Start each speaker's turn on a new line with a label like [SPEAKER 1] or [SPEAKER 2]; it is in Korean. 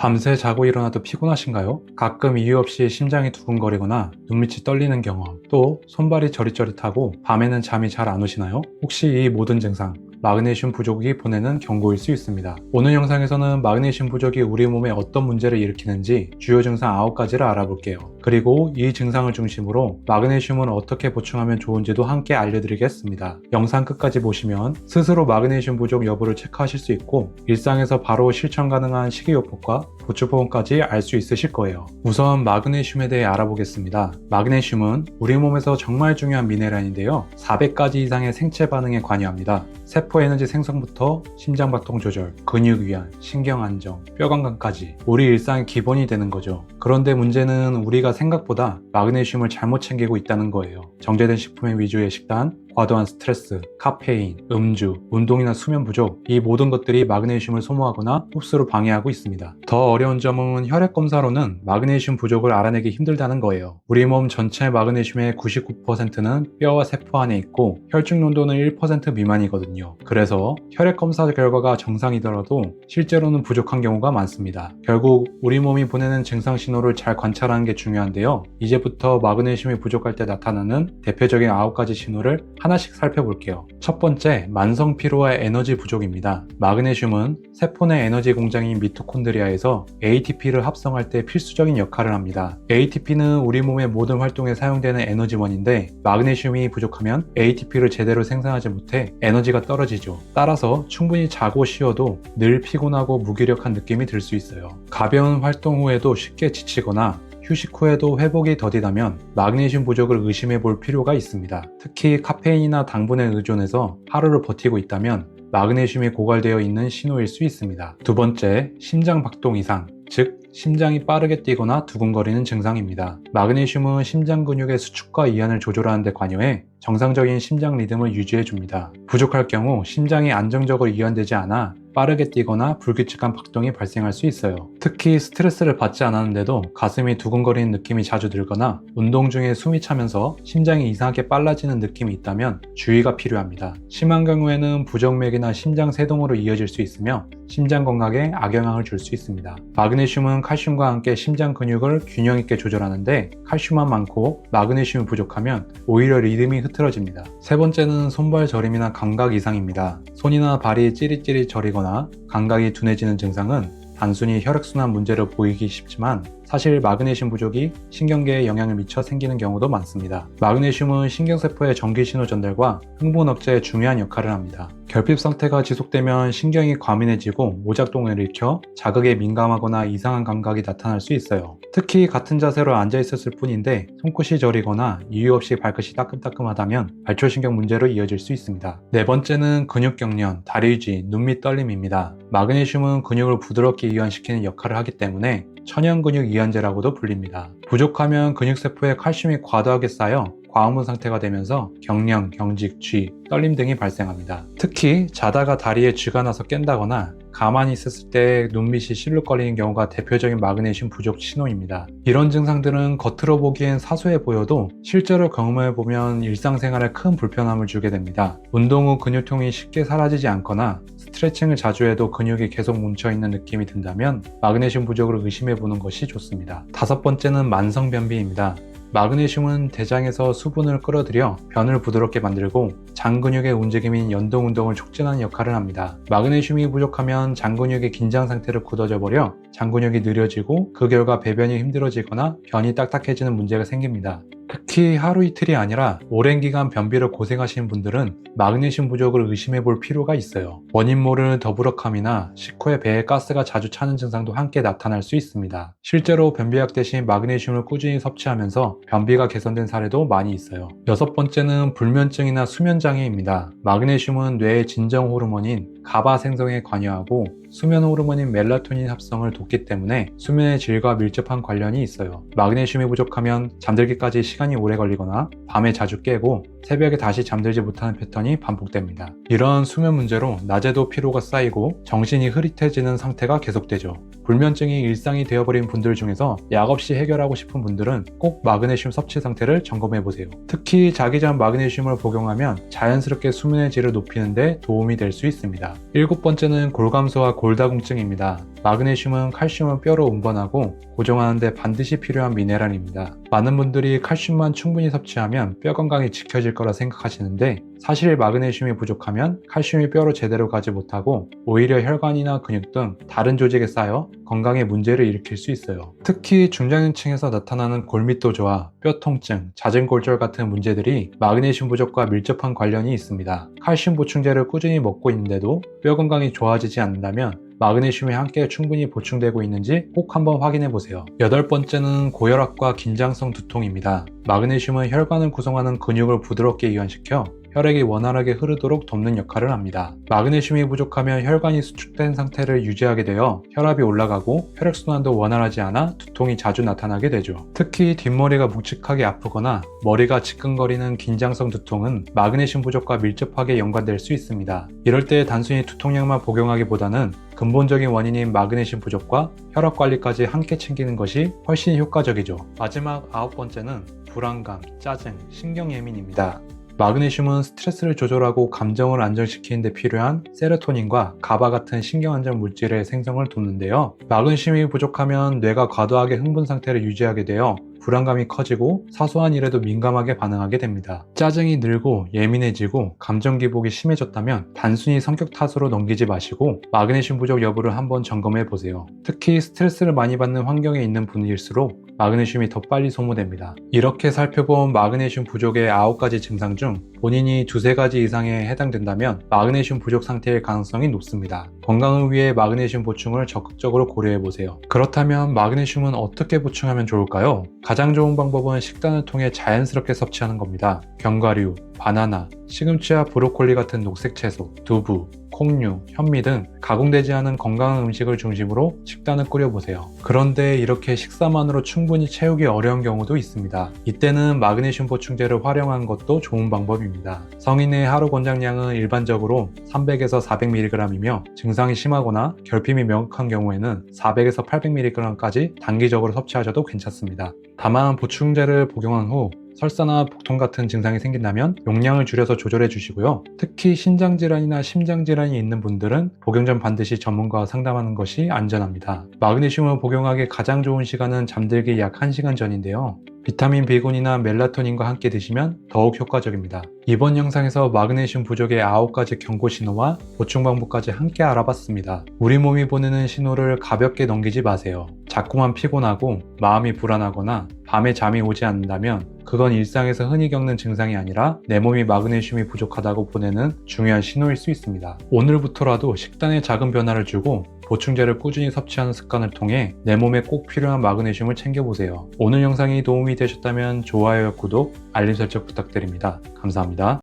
[SPEAKER 1] 밤새 자고 일어나도 피곤하신가요? 가끔 이유 없이 심장이 두근거리거나 눈밑이 떨리는 경험, 또 손발이 저릿저릿하고 밤에는 잠이 잘 안 오시나요? 혹시 이 모든 증상, 마그네슘 부족이 보내는 경고일 수 있습니다. 오늘 영상에서는 마그네슘 부족이 우리 몸에 어떤 문제를 일으키는지 주요 증상 9가지를 알아볼게요. 그리고 이 증상을 중심으로 마그네슘은 어떻게 보충하면 좋은지도 함께 알려드리겠습니다. 영상 끝까지 보시면 스스로 마그네슘 부족 여부를 체크하실 수 있고 일상에서 바로 실천 가능한 식이요법과 보충법까지 알 수 있으실 거예요. 우선 마그네슘에 대해 알아보겠습니다. 마그네슘은 우리 몸에서 정말 중요한 미네랄인데요. 400가지 이상의 생체 반응에 관여합니다. 세포 에너지 생성부터 심장박동 조절, 근육 위안, 신경 안정, 뼈 건강까지 우리 일상의 기본이 되는 거죠. 그런데 문제는 우리가 생각보다 마그네슘을 잘못 챙기고 있다는 거예요. 정제된 식품의 위주의 식단, 과도한 스트레스, 카페인, 음주, 운동이나 수면 부족, 이 모든 것들이 마그네슘을 소모하거나 흡수를 방해하고 있습니다. 더 어려운 점은 혈액 검사로는 마그네슘 부족을 알아내기 힘들다는 거예요. 우리 몸 전체 마그네슘의 99%는 뼈와 세포 안에 있고 혈중 농도는 1% 미만이거든요. 그래서 혈액 검사 결과가 정상이더라도 실제로는 부족한 경우가 많습니다. 결국 우리 몸이 보내는 증상 신호를 잘 관찰하는 게 중요한데요. 이제부터 마그네슘이 부족할 때 나타나는 대표적인 9가지 신호를 하나씩 살펴볼게요. 첫 번째, 만성 피로와 에너지 부족입니다. 마그네슘은 세포 내 에너지 공장인 미토콘드리아에서 ATP를 합성할 때 필수적인 역할을 합니다. ATP는 우리 몸의 모든 활동에 사용되는 에너지원인데 마그네슘이 부족하면 ATP를 제대로 생산하지 못해 에너지가 떨어지죠. 따라서 충분히 자고 쉬어도 늘 피곤하고 무기력한 느낌이 들 수 있어요. 가벼운 활동 후에도 쉽게 지치거나 휴식 후에도 회복이 더디다면 마그네슘 부족을 의심해 볼 필요가 있습니다. 특히 카페인이나 당분에 의존해서 하루를 버티고 있다면 마그네슘이 고갈되어 있는 신호일 수 있습니다. 두 번째, 심장 박동 이상, 즉 심장이 빠르게 뛰거나 두근거리는 증상입니다. 마그네슘은 심장 근육의 수축과 이완을 조절하는 데 관여해 정상적인 심장 리듬을 유지해 줍니다. 부족할 경우 심장이 안정적으로 이완되지 않아 빠르게 뛰거나 불규칙한 박동이 발생할 수 있어요. 특히 스트레스를 받지 않았는데도 가슴이 두근거리는 느낌이 자주 들거나 운동 중에 숨이 차면서 심장이 이상하게 빨라지는 느낌이 있다면 주의가 필요합니다. 심한 경우에는 부정맥이나 심장 세동으로 이어질 수 있으며 심장 건강에 악영향을 줄 수 있습니다. 마그네슘은 칼슘과 함께 심장 근육을 균형 있게 조절하는데 칼슘만 많고 마그네슘이 부족하면 오히려 리듬이 흐트러집니다. 세 번째는 손발 저림이나 감각 이상입니다. 손이나 발이 찌릿찌릿 저리거나 감각이 둔해지는 증상은 단순히 혈액순환 문제로 보이기 쉽지만 사실 마그네슘 부족이 신경계에 영향을 미쳐 생기는 경우도 많습니다. 마그네슘은 신경세포의 전기신호 전달과 흥분 억제에 중요한 역할을 합니다. 결핍 상태가 지속되면 신경이 과민해지고 오작동을 일으켜 자극에 민감하거나 이상한 감각이 나타날 수 있어요. 특히 같은 자세로 앉아 있었을 뿐인데 손끝이 저리거나 이유 없이 발끝이 따끔따끔하다면 발초신경 문제로 이어질 수 있습니다. 네 번째는 근육경련, 다리유지, 눈밑 떨림입니다. 마그네슘은 근육을 부드럽게 이완시키는 역할을 하기 때문에 천연근육 이완제라고도 불립니다. 부족하면 근육세포에 칼슘이 과도하게 쌓여 과음분 상태가 되면서 경련, 경직, 쥐, 떨림 등이 발생합니다. 특히 자다가 다리에 쥐가 나서 깬다거나 가만히 있었을 때 눈밑이 실룩거리는 경우가 대표적인 마그네슘 부족 신호입니다. 이런 증상들은 겉으로 보기엔 사소해 보여도 실제로 경험해보면 일상생활에 큰 불편함을 주게 됩니다. 운동 후 근육통이 쉽게 사라지지 않거나 스트레칭을 자주 해도 근육이 계속 뭉쳐있는 느낌이 든다면 마그네슘 부족을 의심해보는 것이 좋습니다. 다섯 번째는 만성변비입니다. 마그네슘은 대장에서 수분을 끌어들여 변을 부드럽게 만들고 장 근육의 움직임인 연동 운동을 촉진하는 역할을 합니다. 마그네슘이 부족하면 장 근육의 긴장 상태를 굳어져 버려 장 근육이 느려지고 그 결과 배변이 힘들어지거나 변이 딱딱해지는 문제가 생깁니다. 특히 하루 이틀이 아니라 오랜 기간 변비로 고생하시는 분들은 마그네슘 부족을 의심해 볼 필요가 있어요. 원인 모를 더부룩함이나 식후에 배에 가스가 자주 차는 증상도 함께 나타날 수 있습니다. 실제로 변비약 대신 마그네슘을 꾸준히 섭취하면서 변비가 개선된 사례도 많이 있어요. 여섯 번째는 불면증이나 수면장애입니다. 마그네슘은 뇌의 진정 호르몬인 가바 생성에 관여하고 수면 호르몬인 멜라토닌 합성을 돕기 때문에 수면의 질과 밀접한 관련이 있어요. 마그네슘이 부족하면 잠들기까지 시간이 오래 걸리거나 밤에 자주 깨고 새벽에 다시 잠들지 못하는 패턴이 반복됩니다. 이런 수면 문제로 낮에도 피로가 쌓이고 정신이 흐릿해지는 상태가 계속되죠. 불면증이 일상이 되어버린 분들 중에서 약 없이 해결하고 싶은 분들은 꼭 마그네슘 섭취 상태를 점검해보세요. 특히 자기 전 마그네슘을 복용하면 자연스럽게 수면의 질을 높이는 데 도움이 될 수 있습니다. 일곱 번째는 골감소와 골다공증입니다. 마그네슘은 칼슘을 뼈로 운반하고 고정하는데 반드시 필요한 미네랄입니다. 많은 분들이 칼슘만 충분히 섭취하면 뼈 건강이 지켜질 거라 생각하시는데 사실 마그네슘이 부족하면 칼슘이 뼈로 제대로 가지 못하고 오히려 혈관이나 근육 등 다른 조직에 쌓여 건강에 문제를 일으킬 수 있어요. 특히 중장년층에서 나타나는 골밀도 저하, 뼈 통증, 잦은 골절 같은 문제들이 마그네슘 부족과 밀접한 관련이 있습니다. 칼슘 보충제를 꾸준히 먹고 있는데도 뼈 건강이 좋아지지 않는다면 마그네슘이 함께 충분히 보충되고 있는지 꼭 한번 확인해 보세요. 8번째는 고혈압과 긴장성 두통입니다. 마그네슘은 혈관을 구성하는 근육을 부드럽게 이완시켜 혈액이 원활하게 흐르도록 돕는 역할을 합니다. 마그네슘이 부족하면 혈관이 수축된 상태를 유지하게 되어 혈압이 올라가고 혈액순환도 원활하지 않아 두통이 자주 나타나게 되죠. 특히 뒷머리가 묵직하게 아프거나 머리가 지끈거리는 긴장성 두통은 마그네슘 부족과 밀접하게 연관될 수 있습니다. 이럴 때 단순히 두통약만 복용하기보다는 근본적인 원인인 마그네슘 부족과 혈압 관리까지 함께 챙기는 것이 훨씬 효과적이죠. 마지막 9번째는 불안감, 짜증, 신경예민입니다. 마그네슘은 스트레스를 조절하고 감정을 안정시키는 데 필요한 세로토닌과 가바 같은 신경안정 물질의 생성을 돕는데요. 마그네슘이 부족하면 뇌가 과도하게 흥분 상태를 유지하게 되어 불안감이 커지고 사소한 일에도 민감하게 반응하게 됩니다. 짜증이 늘고 예민해지고 감정 기복이 심해졌다면 단순히 성격 탓으로 넘기지 마시고 마그네슘 부족 여부를 한번 점검해 보세요. 특히 스트레스를 많이 받는 환경에 있는 분일수록 마그네슘이 더 빨리 소모됩니다. 이렇게 살펴본 마그네슘 부족의 9가지 증상 중 본인이 2-3가지 이상에 해당된다면 마그네슘 부족 상태일 가능성이 높습니다. 건강을 위해 마그네슘 보충을 적극적으로 고려해 보세요. 그렇다면 마그네슘은 어떻게 보충하면 좋을까요? 가장 좋은 방법은 식단을 통해 자연스럽게 섭취하는 겁니다. 견과류, 바나나, 시금치와 브로콜리 같은 녹색 채소, 두부, 콩류, 현미 등 가공되지 않은 건강한 음식을 중심으로 식단을 꾸려보세요. 그런데 이렇게 식사만으로 충분히 채우기 어려운 경우도 있습니다. 이때는 마그네슘 보충제를 활용하는 것도 좋은 방법입니다. 성인의 하루 권장량은 일반적으로 300에서 400mg이며 증상이 심하거나 결핍이 명확한 경우에는 400에서 800mg까지 단기적으로 섭취하셔도 괜찮습니다. 다만 보충제를 복용한 후 설사나 복통 같은 증상이 생긴다면 용량을 줄여서 조절해 주시고요. 특히 신장질환이나 심장질환이 있는 분들은 복용 전 반드시 전문가와 상담하는 것이 안전합니다. 마그네슘을 복용하기 가장 좋은 시간은 잠들기 약 1시간 전인데요. 비타민 B군이나 멜라토닌과 함께 드시면 더욱 효과적입니다. 이번 영상에서 마그네슘 부족의 9가지 경고 신호와 보충 방법까지 함께 알아봤습니다. 우리 몸이 보내는 신호를 가볍게 넘기지 마세요. 자꾸만 피곤하고 마음이 불안하거나 밤에 잠이 오지 않는다면 그건 일상에서 흔히 겪는 증상이 아니라 내 몸이 마그네슘이 부족하다고 보내는 중요한 신호일 수 있습니다. 오늘부터라도 식단에 작은 변화를 주고 보충제를 꾸준히 섭취하는 습관을 통해 내 몸에 꼭 필요한 마그네슘을 챙겨보세요. 오늘 영상이 도움이 되셨다면 좋아요와 구독, 알림 설정 부탁드립니다. 감사합니다.